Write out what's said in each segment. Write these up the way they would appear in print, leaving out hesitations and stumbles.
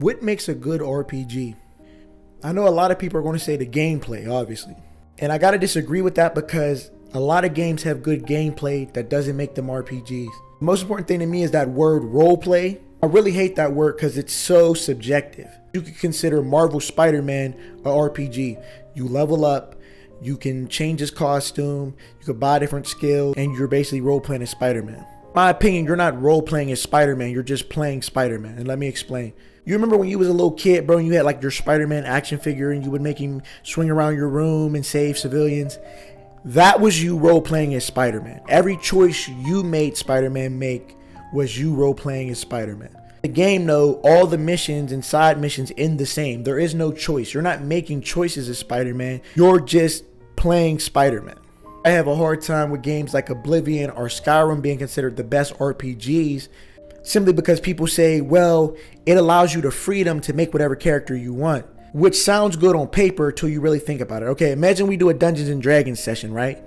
What makes a good RPG? I know a lot of people are going to say the gameplay, obviously. And I got to disagree with that because a lot of games have good gameplay that doesn't make them RPGs. The most important thing to me is that word roleplay. I really hate that word because it's so subjective. You could consider Marvel Spider-Man a RPG. You level up, you can change his costume, you could buy different skills, and you're basically role-playing as Spider-Man. In my opinion, you're not role-playing as Spider-Man, you're just playing Spider-Man. And let me explain. You remember when you was a little kid, bro, and you had like your Spider-Man action figure and you would make him swing around your room and save civilians? That was you role-playing as Spider-Man. Every choice you made Spider-Man make was you role-playing as Spider-Man. The game, though, all the missions and side missions end the same. There is no choice. You're not making choices as Spider-Man. You're just playing Spider-Man. I have a hard time with games like Oblivion or Skyrim being considered the best RPGs simply because people say, well, it allows you the freedom to make whatever character you want, which sounds good on paper till you really think about it. Okay, imagine we do a Dungeons and Dragons session, right?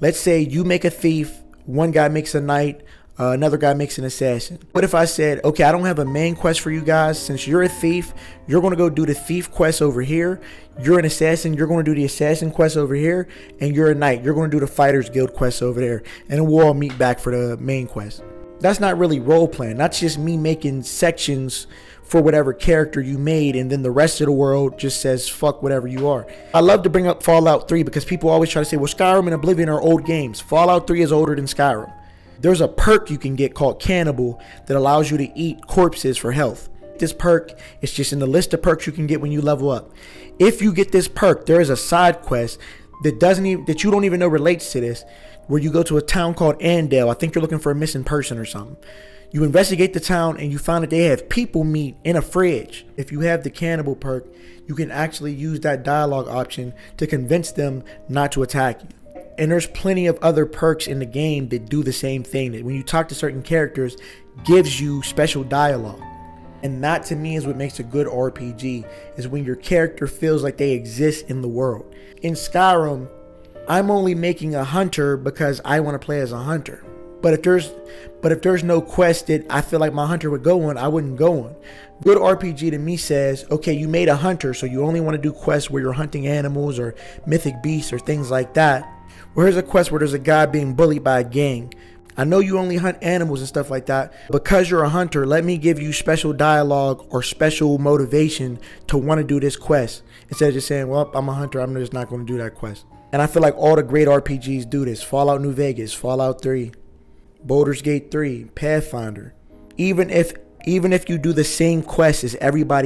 Let's say you make a thief, one guy makes a knight, another guy makes an assassin. What if I said, okay, I don't have a main quest for you guys. Since you're a thief, you're going to go do the thief quest over here. You're an assassin, you're going to do the assassin quest over here. And you're a knight, you're going to do the Fighters Guild quest over there. And then we'll all meet back for the main quest. That's not really role playing. That's just me making sections for whatever character you made, and then the rest of the world just says fuck whatever you are. I love to bring up Fallout 3 because people always try to say, well, Skyrim and Oblivion are old games. Fallout 3 is older than Skyrim. There's a perk you can get called Cannibal that allows you to eat corpses for health. This perk is just in the list of perks you can get when you level up. If you get this perk, there is a side quest that you don't even know relates to this, where you go to a town called Andale. I think you're looking for a missing person or something. You investigate the town and you find that they have people meat in a fridge. If you have the Cannibal perk, you can actually use that dialogue option to convince them not to attack you. And there's plenty of other perks in the game that do the same thing, that when you talk to certain characters, gives you special dialogue. And that to me is what makes a good RPG, is when your character feels like they exist in the world. In Skyrim, I'm only making a hunter because I want to play as a hunter. But if there's no quest that I feel like my hunter would go on, I wouldn't go on. Good RPG to me says, okay, you made a hunter, so you only want to do quests where you're hunting animals or mythic beasts or things like that. Where's a quest where there's a guy being bullied by a gang? I know you only hunt animals and stuff like that. Because you're a hunter, let me give you special dialogue or special motivation to want to do this quest. Instead of just saying, well, I'm a hunter, I'm just not going to do that quest. And I feel like all the great RPGs do this. Fallout New Vegas, Fallout 3, Baldur's Gate 3, Pathfinder. Even if you do the same quest as everybody